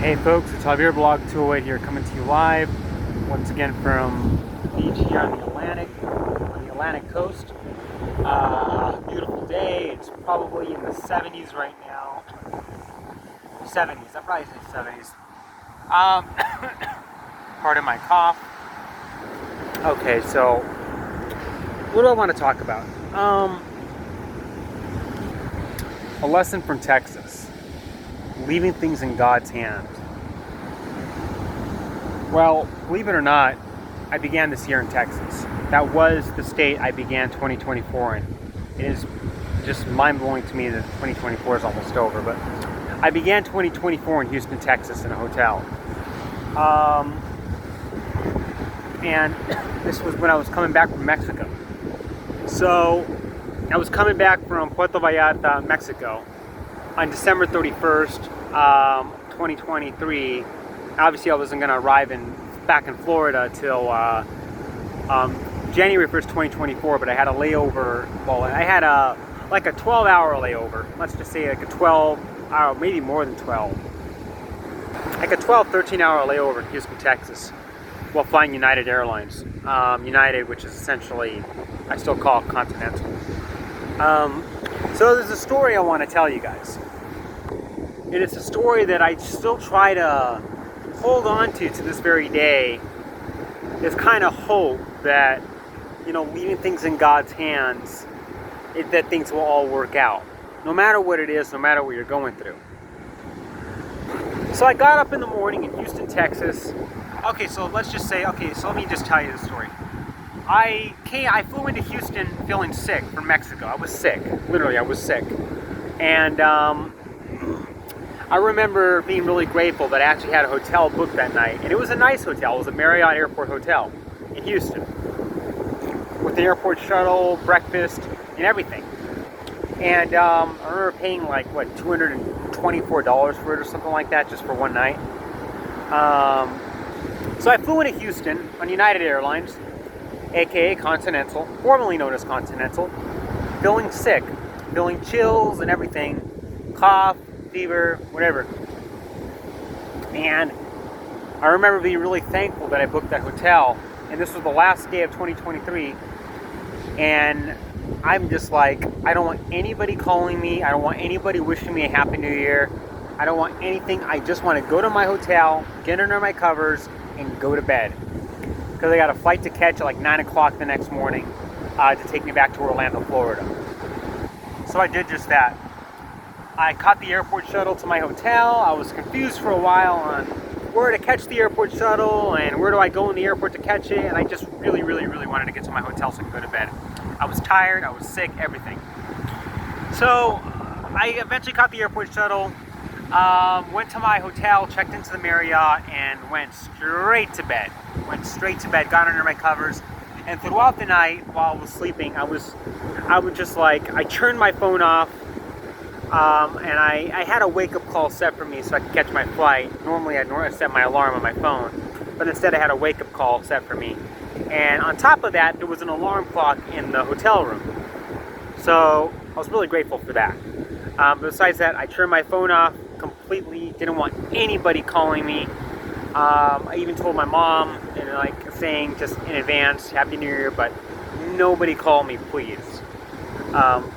Hey folks, it's Javier Blog 208 here, coming to you live once again from the beach here on the Atlantic coast. Beautiful day. It's probably in the 70s right now. 70s. I'd probably say 70s. Pardon my cough. Okay, so what do I want to talk about? A lesson from Texas. Leaving things in God's hands. Well, believe it or not, I began this year in Texas. That was the state I began 2024 in. It is just mind-blowing to me that 2024 is almost over, but I began 2024 in Houston, Texas in a hotel. And this was when I was coming back from Mexico. So I was coming back from Puerto Vallarta, Mexico on December 31st, 2023. Obviously, I wasn't going to arrive back in Florida till January 1st, 2024, but I had a layover. Well, I had a 12-hour layover. Let's just say like a 12-hour, maybe more than 12. Like a 12, 13-hour layover in Houston, Texas, while flying United Airlines. United, which is essentially, I still call it Continental. So there's a story I want to tell you guys. And it's a story that I still try to hold on to this very day. This kind of hope that, leaving things in God's hands, that things will all work out. No matter what it is, no matter what you're going through. So I got up in the morning in Houston, Texas. Okay, so let me just tell you the story. I flew into Houston feeling sick from Mexico. I was sick. Literally, I was sick. And I remember being really grateful that I actually had a hotel booked that night. And it was a nice hotel. It was a Marriott Airport Hotel in Houston. With the airport shuttle, breakfast, and everything. And I remember paying $224 for it or something like that, just for one night. So I flew into Houston on United Airlines, aka Continental, formerly known as Continental, feeling sick, feeling chills and everything, cough, fever, whatever. And I remember being really thankful that I booked that hotel, and this was the last day of 2023, and I'm just like, I don't want anybody calling me, I don't want anybody wishing me a Happy New Year, I don't want anything, I just want to go to my hotel, get under my covers, and go to bed. Because I got a flight to catch at 9 o'clock the next morning to take me back to Orlando, Florida. So I did just that. I caught the airport shuttle to my hotel. I was confused for a while on where to catch the airport shuttle and where do I go in the airport to catch it. And I just really, really, really wanted to get to my hotel so I could go to bed. I was tired, I was sick, everything. So I eventually caught the airport shuttle, went to my hotel, checked into the Marriott, and went straight to bed. Got under my covers, and throughout the night while I was sleeping, I turned my phone off, and I had a wake-up call set for me so I could catch my flight. Normally I'd set my alarm on my phone, but instead I had a wake-up call set for me. And on top of that, there was an alarm clock in the hotel room. So I was really grateful for that. Besides that, I turned my phone off completely, didn't want anybody calling me. I even told my mom, and saying just in advance, Happy New Year, but nobody call me, please.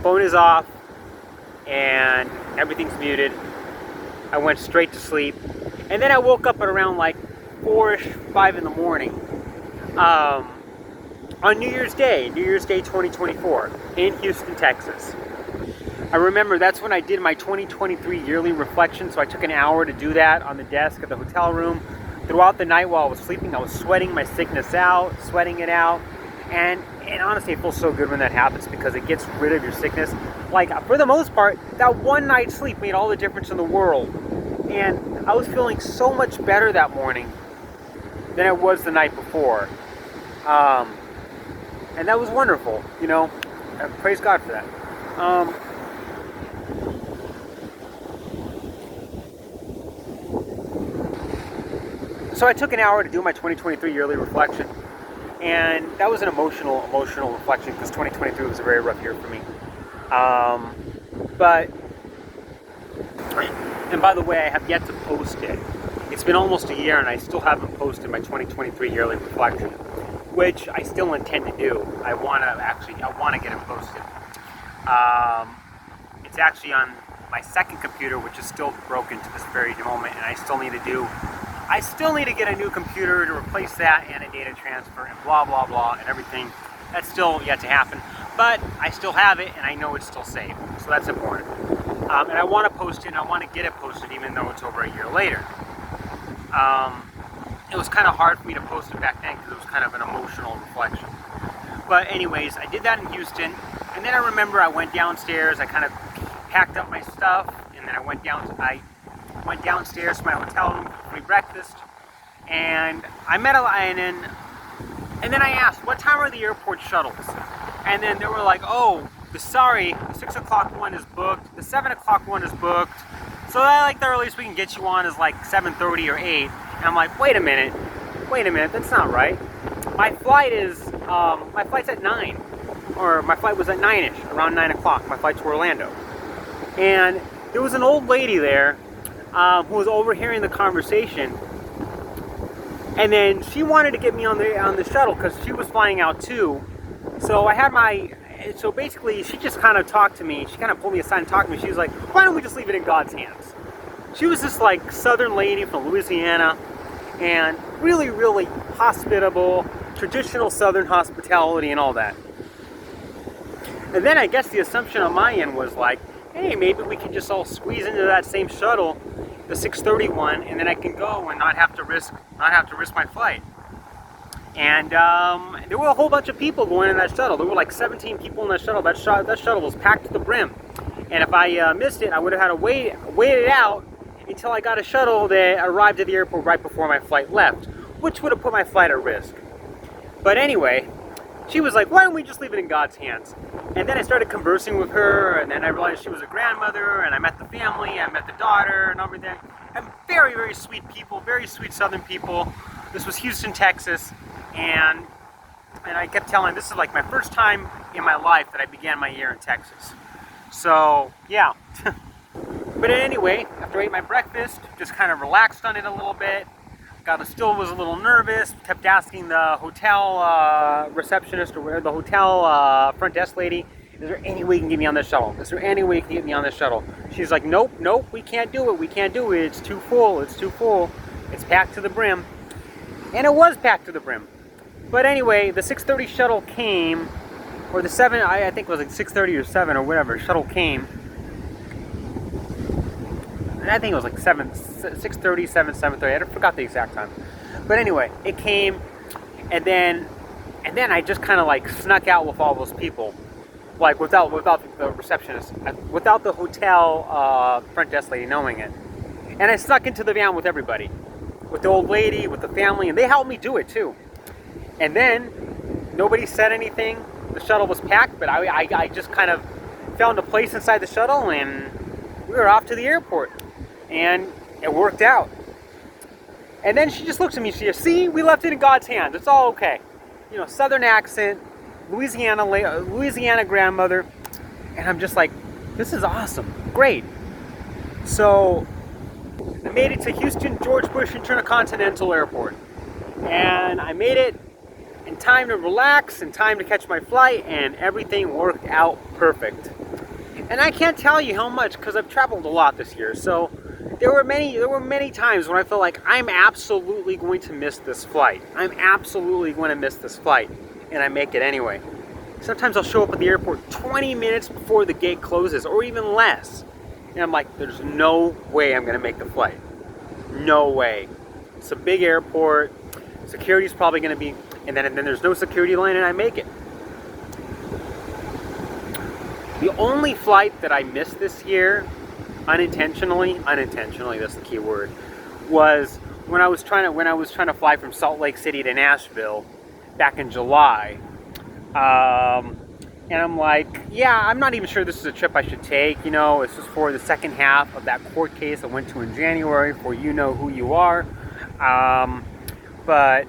Phone is off, and everything's muted. I went straight to sleep, and then I woke up at around 4-ish, 5 in the morning, on New Year's Day 2024, in Houston, Texas. I remember that's when I did my 2023 yearly reflection, so I took an hour to do that on the desk at the hotel room. Throughout the night while I was sleeping, I was sweating my sickness out, and honestly, it feels so good when that happens because it gets rid of your sickness. For the most part, that one night's sleep made all the difference in the world, and I was feeling so much better that morning than I was the night before, and that was wonderful, praise God for that. So I took an hour to do my 2023 yearly reflection, and that was an emotional reflection because 2023 was a very rough year for me. And by the way, I have yet to post it. It's been almost a year and I still haven't posted my 2023 yearly reflection, which I still intend to do. I want to get it posted. It's actually on my second computer, which is still broken to this very moment, and I still need to get a new computer to replace that and a data transfer and blah blah blah and everything. That's still yet to happen, but I still have it and I know it's still saved, so that's important. And I want to post it and I want to get it posted even though it's over a year later. It was kind of hard for me to post it back then because it was kind of an emotional reflection. But anyways, I did that in Houston, and then I remember I went downstairs, I kind of packed up my stuff, and then I went downstairs to my hotel room for free breakfast, and I met and then I asked, what time are the airport shuttles? And then they were like, oh, the 6 o'clock one is booked, the 7 o'clock one is booked, so the earliest we can get you on is like 7:30 or 8. And I'm like, wait a minute, that's not right. My flight's at 9, or my flight was at 9ish, around 9 o'clock, my flight to Orlando. And there was an old lady there who was overhearing the conversation, and then she wanted to get me on the shuttle because she was flying out too. So basically she just kind of talked to me, she kind of pulled me aside and talked to me. She was like, why don't we just leave it in God's hands? She was this like southern lady from Louisiana, and really, really hospitable, traditional southern hospitality and all that. And then I guess the assumption on my end was like, hey, maybe we can just all squeeze into that same shuttle, the 6:30 one, and then I can go and not have to risk my flight. And there were a whole bunch of people going in that shuttle. There were like 17 people in that shuttle. That shuttle was packed to the brim. And if I missed it, I would have had to wait it out until I got a shuttle that arrived at the airport right before my flight left, which would have put my flight at risk. But anyway, she was like, why don't we just leave it in God's hands? And then I started conversing with her, and then I realized she was a grandmother, and I met the family, I met the daughter, and everything. And very, very sweet people, very sweet southern people. This was Houston, Texas, and I kept telling, this is like my first time in my life that I began my year in Texas. So, yeah. But anyway, after I ate my breakfast, just kind of relaxed on it a little bit. Still was a little nervous, kept asking the hotel receptionist or the hotel front desk lady, is there any way you can get me on this shuttle? Is there any way you can get me on this shuttle? She's like, nope, we can't do it, it's too full, it's packed to the brim. And it was packed to the brim. But anyway, the 6:30 shuttle came, or the 7, I think it was like 6:30 or 7 or whatever, shuttle came. I think it was like 6:30, 7:30. I forgot the exact time. But anyway, it came, and then I just kind of like snuck out with all those people, like without the receptionist, without the hotel front desk lady knowing it. And I snuck into the van with everybody, with the old lady, with the family, and they helped me do it too. And then nobody said anything. The shuttle was packed, but I just kind of found a place inside the shuttle, and we were off to the airport. And it worked out. And then she just looks at me, she says, see, we left it in God's hands, it's all okay. You know, southern accent, Louisiana grandmother, and I'm just like, this is awesome, great. So I made it to Houston George Bush Intercontinental Airport, and I made it in time to relax, in time to catch my flight, and everything worked out perfect. And I can't tell you how much, because I've traveled a lot this year, so there were many times when I felt like I'm absolutely going to miss this flight. I'm absolutely going to miss this flight, and I make it anyway. Sometimes I'll show up at the airport 20 minutes before the gate closes, or even less. And I'm like, there's no way I'm going to make the flight. No way. It's a big airport. Security's probably going to be, and then there's no security line, and I make it. The only flight that I missed this year, unintentionally, that's the key word, was when I was trying to fly from Salt Lake City to Nashville back in July. And I'm like, yeah, I'm not even sure this is a trip I should take. You know, it's just for the second half of that court case I went to in January for You Know Who You Are. But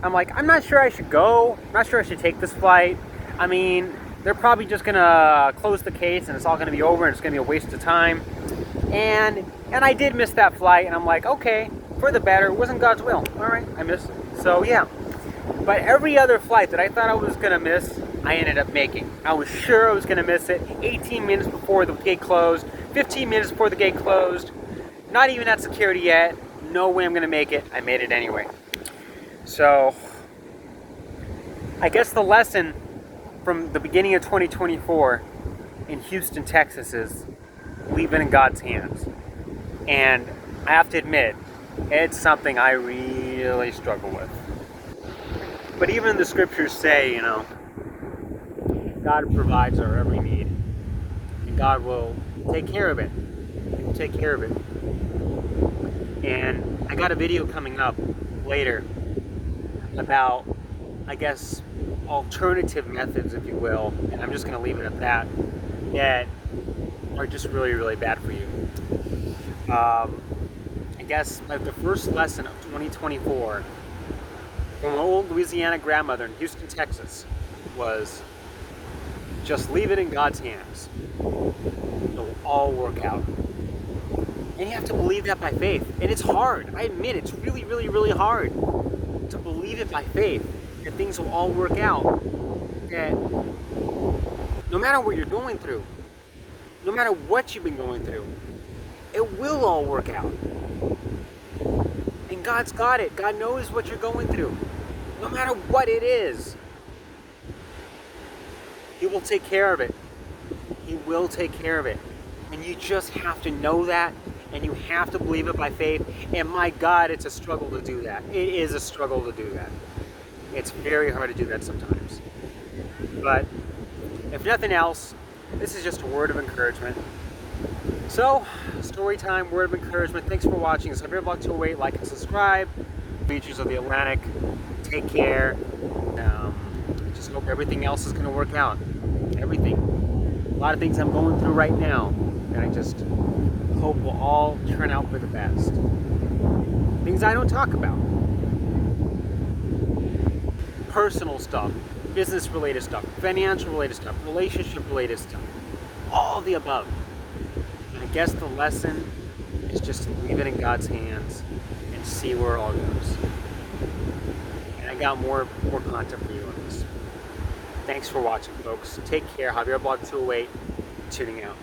I'm like, I'm not sure I should go. I'm not sure I should take this flight. I mean, they're probably just going to close the case and it's all going to be over and it's going to be a waste of time. And And I did miss that flight, and I'm like, okay, for the better. It wasn't God's will. All right, I missed it. So yeah. But every other flight that I thought I was going to miss, I ended up making. I was sure I was going to miss it 18 minutes before the gate closed, 15 minutes before the gate closed. Not even at security yet. No way I'm going to make it. I made it anyway. So, I guess the lesson from the beginning of 2024 in Houston, Texas is leave it in God's hands. And I have to admit, it's something I really struggle with. But even the scriptures say, you know, God provides our every need. And God will take care of it. He will take care of it. And I got a video coming up later about, I guess, alternative methods, if you will, and I'm just going to leave it at that, that are just really, really bad for you. I guess like the first lesson of 2024 from an old Louisiana grandmother in Houston, Texas was just leave it in God's hands. It'll all work out. And you have to believe that by faith. And it's hard. I admit it's really, really, really hard to believe it by faith that things will all work out. That no matter what you're going through, no matter what you've been going through, it will all work out. And God's got it. God knows what you're going through. No matter what it is, He will take care of it. He will take care of it. And you just have to know that, and you have to believe it by faith. And my God, it's a struggle to do that. It is a struggle to do that. It's very hard to do that sometimes. But if nothing else, this is just a word of encouragement. So, story time, word of encouragement. Thanks for watching. Xavier Blog 208. Like and subscribe. Features of the Atlantic. Take care. Just hope everything else is going to work out. Everything. A lot of things I'm going through right now, and I just hope will all turn out for the best. Things I don't talk about. Personal stuff, business related stuff, financial related stuff, relationship related stuff. All the above. And I guess the lesson is just to leave it in God's hands and see where it all goes. And I got more content for you on this. Thanks for watching, folks. Take care. Xavier Blog 208. Tuning out.